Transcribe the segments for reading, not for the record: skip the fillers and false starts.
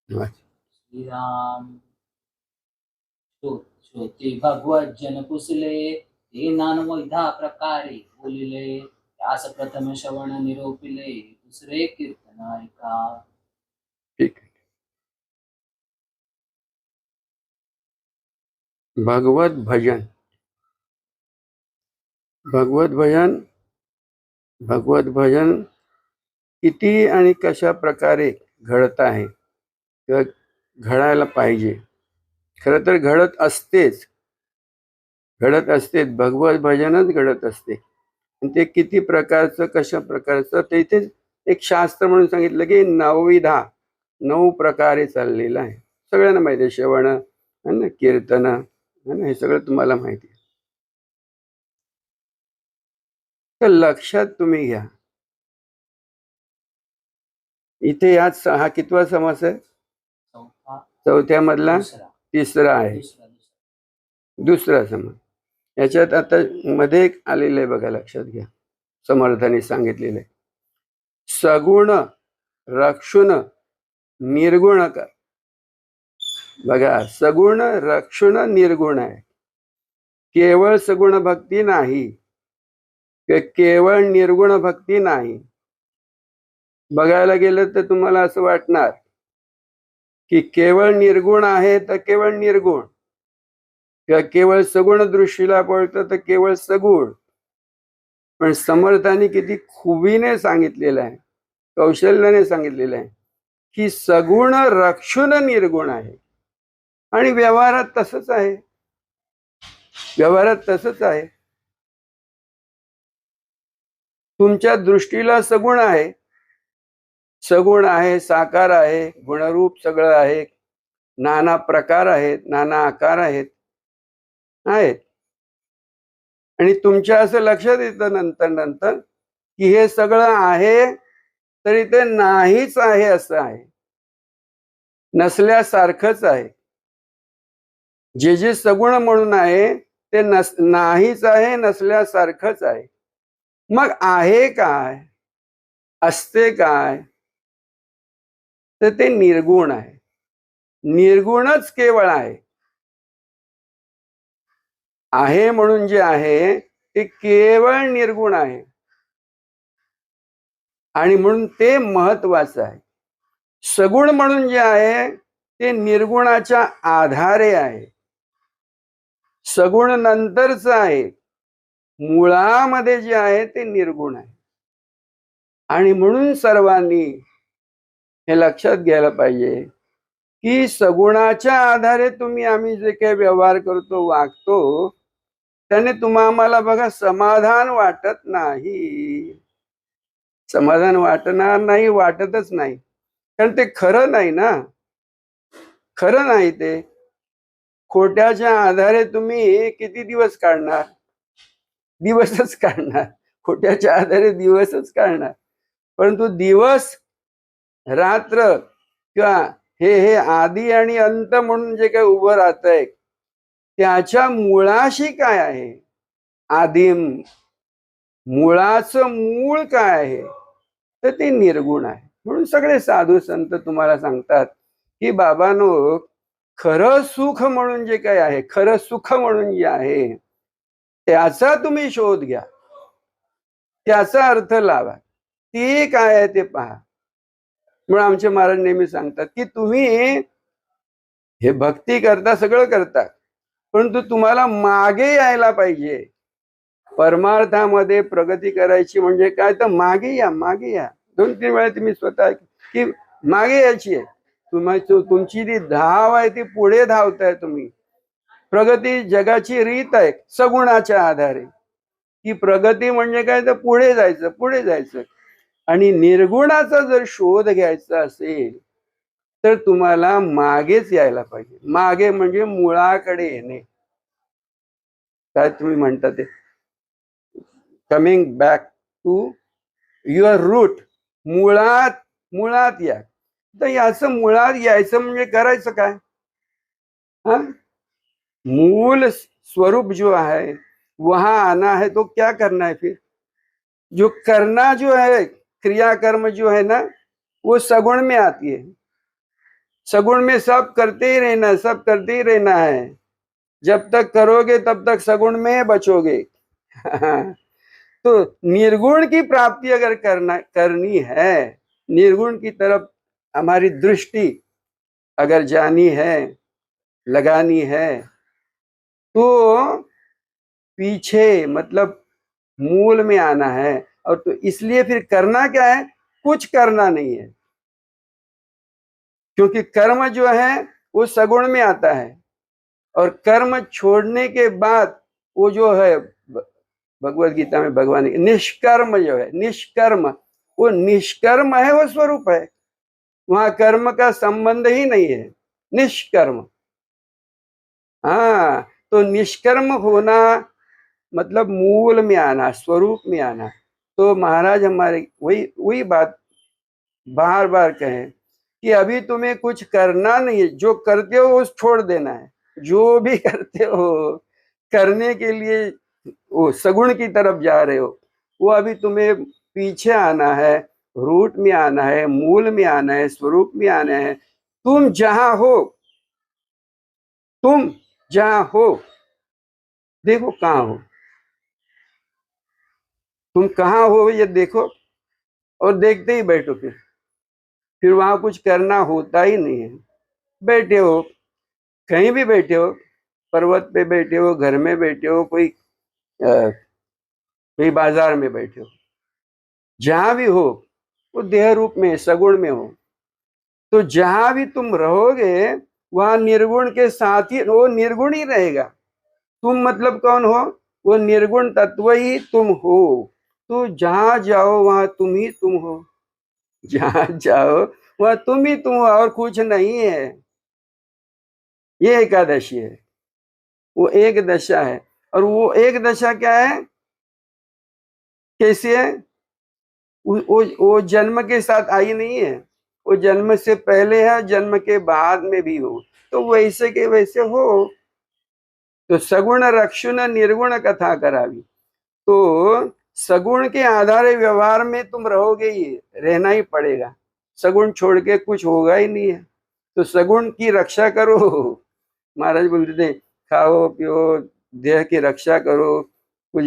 श्री राम श्रोते भगवत जन कुसले ते नानवैधा प्रकारे बोलिले त्यास प्रथम श्रवण निरोपिले दुसरे कीर्तन ऐका। ठीक आहे. भगवत भजन किती आणि कशा प्रकारे घडत आहे किंवा घडायला पाहिजे. खरं तर घडत असतेच. भगवत भजनच घडत असते. आणि ते किती प्रकारचं कशा प्रकारचं ते इथे एक शास्त्र म्हणून सांगितलं की 9 प्रकारे चाललेलं आहे. सगळ्यांना माहिती आहे. श्रवण, कीर्तन, हे सगळं तुम्हाला माहिती आहे. तर लक्षात तुम्ही घ्या, इथे यात हा कितवा समास आहे? चौथ्या मधला तिसरा आहे. दुसरा समास. याच्यात आता मध्ये एक आलेलं आहे बघा, लक्षात घ्या. समर्थाने सांगितलेलं आहे, सगुण रक्षुण निर्गुण कर. बघा, सगुण रक्षुण निर्गुण आहे. केवळ सगुण भक्ती नाही, केवळ निर्गुण भक्ती नाही. बघायला गेलं तर तुम्हाला असं वाटणार की केवळ निर्गुण आहे तर केवळ निर्गुण, किंवा केवळ सगुण दृष्टीला पडतं तर केवळ सगुण. पण समर्थांनी किती खुबीने सांगितलेलं आहे, कौशल्याने सांगितलेलं आहे की सगुण रक्षुण निर्गुण आहे. आणि व्यवहारात तसंच आहे. तुमच्या दृष्टीला सगुण आहे, साकार आहे, गुणरूप सगळं आहे, नाना प्रकार आहेत, नाना आकार आहेत. आणि तुमच्या असं लक्षात येतं नंतर की हे सगळं आहे तरी ते नाहीच आहे असं आहे, नसल्यासारखंच आहे. जे सगुण म्हणून आहे ते नाहीच आहे, नसल्यासारखंच आहे. मग आहे काय, असते काय, तर ते निर्गुण आहे. निर्गुणच केवळ आहे म्हणून जे आहे ते केवळ निर्गुण आहे. आणि म्हणून ते महत्वाचं आहे. सगुण म्हणून जे आहे ते निर्गुणाच्या आधारे आहे, सगुण नंतरच आहे. मुळामध्ये जे आहे ते निर्गुण आहे. आणि म्हणून सर्वांनी हे लक्षात घ्यायला पाहिजे की सगुणाच्या आधारे आम्ही जे काही व्यवहार करतो, वागतो, त्याने आम्हाला बघा समाधान वाटत नाही. समाधान वाटणार नाही, वाटतच नाही. कारण ते खरं नाही ना, खरं नाही. ते खोट्याच्या आधारे तुम्ही किती दिवस काढणार? दिवसच काढणार. खोट्याच्या आधारे दिवसच काढणार. परंतु दिवस रात्र किंवा हे आदी आणि अंत म्हणून जे काही उभं राहतंय त्याच्या मुळाशी काय आहे, आदिम मुळाचं मूळ काय आहे, तर ते निर्गुण आहे. म्हणून सगळे साधू संत तुम्हाला सांगतात की बाबांनो, खरं सुख म्हणून जे काही आहे, खरं सुख म्हणून जे आहे त्याचा तुम्ही शोध घ्या, त्याचा अर्थ लावा, ते काय आहे ते पहा. म्हणून आमचे महाराज नेहमी सांगतात की तुम्ही हे भक्ती करता, सगळं करता, परंतु तुम्हाला मागे यायला पाहिजे. परमार्थामध्ये प्रगती करायची म्हणजे काय, तर मागे या. 2-3 वेळा तुम्ही स्वतः की मागे यायची आहे. तुमची जी धाव आहे ती पुढे धावताय तुम्ही. प्रगती जगाची रीत आहे सगुणाच्या आधारे. की प्रगती म्हणजे काय, तर पुढे जायचं. आणि निर्गुणाचा जर शोध घ्यायचा असेल तर तुम्हाला मागेच यायला पाहिजे. मागे म्हणजे मुळाकडे येणे. काय तुम्ही म्हणता ते, coming back to your root. मुळात या. तर याचं मुळात यायचं म्हणजे करायचं काय? मूल स्वरूप जो है वहां आना है, तो क्या करना है फिर? जो करना जो है, क्रियाकर्म जो है ना, वो सगुण में आती है. सगुण में सब करते ही रहना, सब करते ही रहना है। जब तक करोगे तब तक सगुण में बचोगे। तो निर्गुण की प्राप्ति अगर करनी है, निर्गुण की तरफ हमारी दृष्टि अगर जानी है, लगानी है, तो पीछे मतलब मूल में आना है। और तो इसलिए फिर करना क्या है? कुछ करना नहीं है, क्योंकि कर्म जो है वो सगुण में आता है। और कर्म छोड़ने के बाद वो जो है, भगवत गीता में भगवान निष्कर्म जो है, निष्कर्म, वो निष्कर्म है, वो स्वरूप है। वहां कर्म का संबंध ही नहीं है, निष्कर्म। हाँ, तो निष्कर्म होना मतलब मूल में आना, स्वरूप में आना। तो महाराज हमारे वही वही बात बार बार कहें कि अभी तुम्हें कुछ करना नहीं है, जो करते हो वो छोड़ देना है। जो भी करते हो करने के लिए वो सगुण की तरफ जा रहे हो, वो अभी तुम्हें पीछे आना है, रूट में आना है, मूल में आना है, स्वरूप में आना है। तुम जहां हो, तुम जहां हो, देखो कहाँ हो, तुम कहाँ हो ये देखो, और देखते ही बैठो। फिर वहां कुछ करना होता ही नहीं है। बैठे हो, कहीं भी बैठे हो, पर्वत पे बैठे हो, घर में बैठे हो, कोई बाजार में बैठे हो, जहां भी हो वो देह रूप में, सगुण में हो। तो जहां भी तुम रहोगे वहां निर्गुण के साथ ही वो निर्गुण ही रहेगा। तुम मतलब कौन हो? वो निर्गुण तत्व ही तुम हो। तो जहां जाओ वहां तुम ही तुम हो, जहां जाओ वहां तुम ही तुम हो, और कुछ नहीं है। ये एकादशी है, वो एक दशा है। और वो एक दशा क्या है, कैसी है? वो जन्म के साथ आई नहीं है, वो जन्म से पहले है, जन्म के बाद में भी हो। तो वैसे के वैसे हो। तो सगुण रक्षुण निर्गुण कथा करावी। तो सगुण के आधारे व्यवहार में तुम रहोगे, ही रहना ही पड़ेगा। सगुण छोड़ के कुछ होगा ही नहीं है। तो सगुण की रक्षा करो। महाराज बोलते थे, खाओ पियो, देह की रक्षा करो। कुछ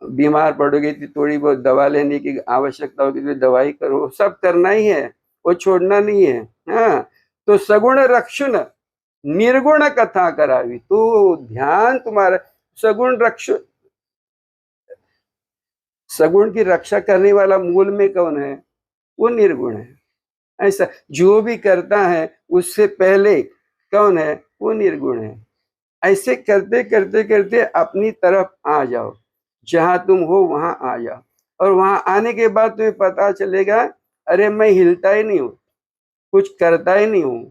बीमार पड़ोगे तो थोड़ी बहुत दवा लेने की आवश्यकता होगी तो दवाई करो, सब करना ही है, वो छोड़ना नहीं है। हाँ, तो सगुण रक्षुण निर्गुण कथा करावी। तो ध्यान तुम्हारा सगुण रक्ष सगुण की रक्षा करने वाला मूल में कौन है? वो निर्गुण है। ऐसा जो भी करता है उससे पहले कौन है? वो निर्गुण है। ऐसे करते करते करते अपनी तरफ आ जाओ, जहां तुम हो वहां आ जाओ। और वहां आने के बाद तुम्हें पता चलेगा, अरे मैं हिलता ही नहीं हूं, कुछ करता ही नहीं हूं।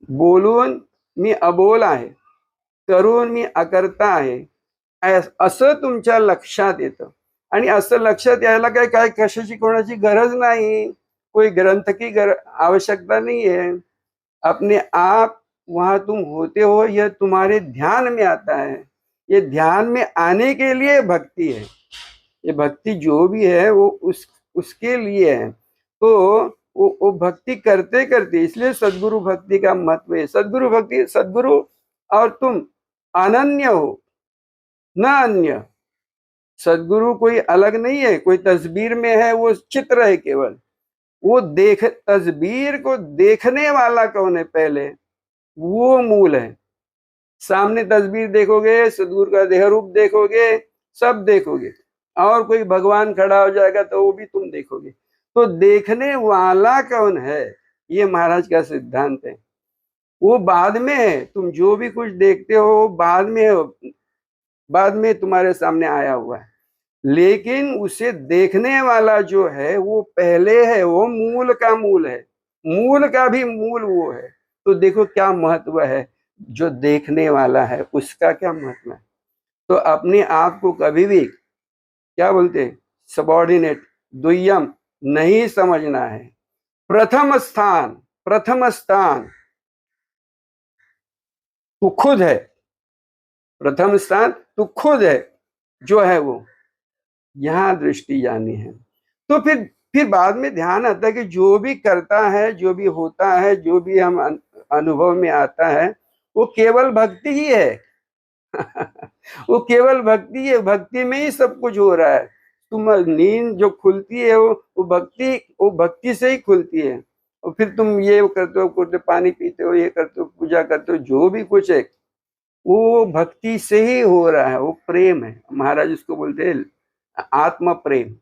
बोलून मी अबोल आहे, करून मी अकर्ता आहे, असं तुमच्या लक्षात येतं। आणि असं लक्षात यायला काय काय कशाची कोणाची गरज नाही, कोई ग्रंथ की आवश्यकता नहीं है। अपने आप वहां तुम होते हो, यह तुम्हारे ध्यान में आता है। ये ध्यान में आने के लिए भक्ति है। ये भक्ति जो भी है वो उसके लिए है। तो वो भक्ति करते करते, इसलिए सदगुरु भक्ति का महत्व है। सदगुरु भक्ति, सदगुरु और तुम अनन्य हो, न अन्य। सदगुरु कोई अलग नहीं है, कोई तस्वीर में है, वो चित्र है केवल। वो तस्वीर को देखने वाला कौन है? पहले वो मूल है। सामने तस्वीर देखोगे, सदगुरु का देह रूप देखोगे, सब देखोगे, और कोई भगवान खड़ा हो जाएगा तो वो भी तुम देखोगे। तो देखने वाला कौन है, ये महाराज का सिद्धांत है। वो बाद में है, तुम जो भी कुछ देखते हो बाद में हो, बाद में तुम्हारे सामने आया हुआ है। लेकिन उसे देखने वाला जो है वो पहले है, वो मूल का मूल है, मूल का भी मूल वो है। तो देखो क्या महत्व है, जो देखने वाला है उसका क्या महत्व है। तो अपने आप को कभी भी क्या बोलते, सबॉर्डिनेट, दुय्यम नहीं समझना है। प्रथम स्थान, प्रथम स्थान तू खुद है। प्रथम स्थान तू खुद है, जो है वो, यहां दृष्टि जानी है। तो फिर बाद में ध्यान आता है कि जो भी करता है, जो भी होता है, जो भी हम अनुभव में आता है, वो केवल भक्ति ही है। वो केवल भक्ति है, भक्ति में ही सब कुछ हो रहा है। तुम नींद जो खुलती है वो भक्ति से ही खुलती है। और फिर तुम ये करते हो, पानी पीते हो, ये करते हो, पूजा करते हो, जो भी कुछ है वो भक्ति से ही हो रहा है। वो प्रेम है, महाराज उसको बोलते हैं आत्म प्रेम,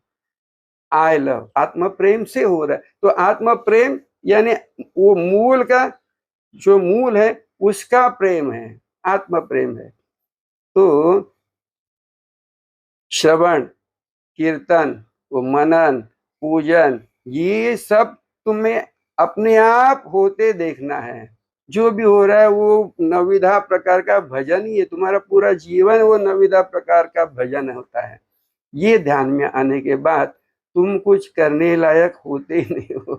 आई लव। आत्म प्रेम से हो रहा है। तो आत्म प्रेम यानी वो मूल का जो मूल है उसका प्रेम है, आत्म प्रेम है। तो श्रवण, कीर्तन, वो मनन, पूजन, ये सब तुम्हें अपने आप होते देखना है। जो भी हो रहा है वो नविधा प्रकार का भजन ही है। तुम्हारा पूरा जीवन वो नविधा प्रकार का भजन होता है। ये ध्यान में आने के बाद तुम कुछ करने लायक होते ही नहीं हो,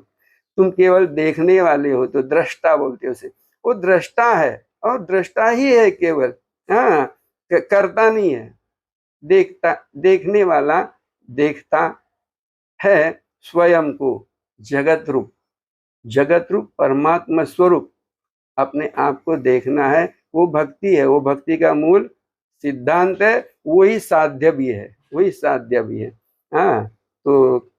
तुम केवल देखने वाले हो। तो दृष्टा बोलते हो उसे, वो दृष्टा है और दृष्टा ही है केवल। हाँ, करता नहीं है, देखता, देखने वाला देखता है स्वयं को। जगत रूप परमात्मा स्वरूप अपने आप को देखना है। वो भक्ति है, वो भक्ति का मूल सिद्धांत है। वही साध्य भी है, वही साध्य भी है। हाँ, तो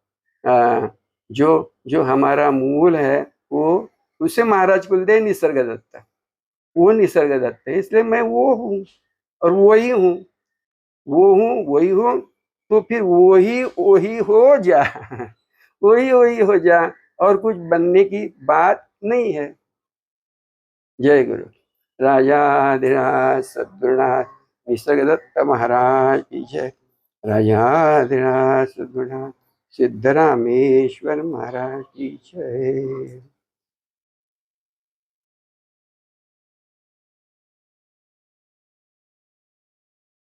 जो जो हमारा मूल है वो, उसे महाराज बोलते हैं निसर्ग दत्त। वो निसर्ग दत्त है, इसलिए मैं वो हूँ और वही हूँ, वो हूँ वही हूँ। तो फिर वही वही हो जा, वही वही हो जा, और कुछ बनने की बात नहीं है। जय गुरु। राजाधिराज सद्गुरुनाथ निसर्गदत्त महाराज की जय। राजाधिराज सद्गुरुनाथ सिद्धरामेश्वर महाराज की जय।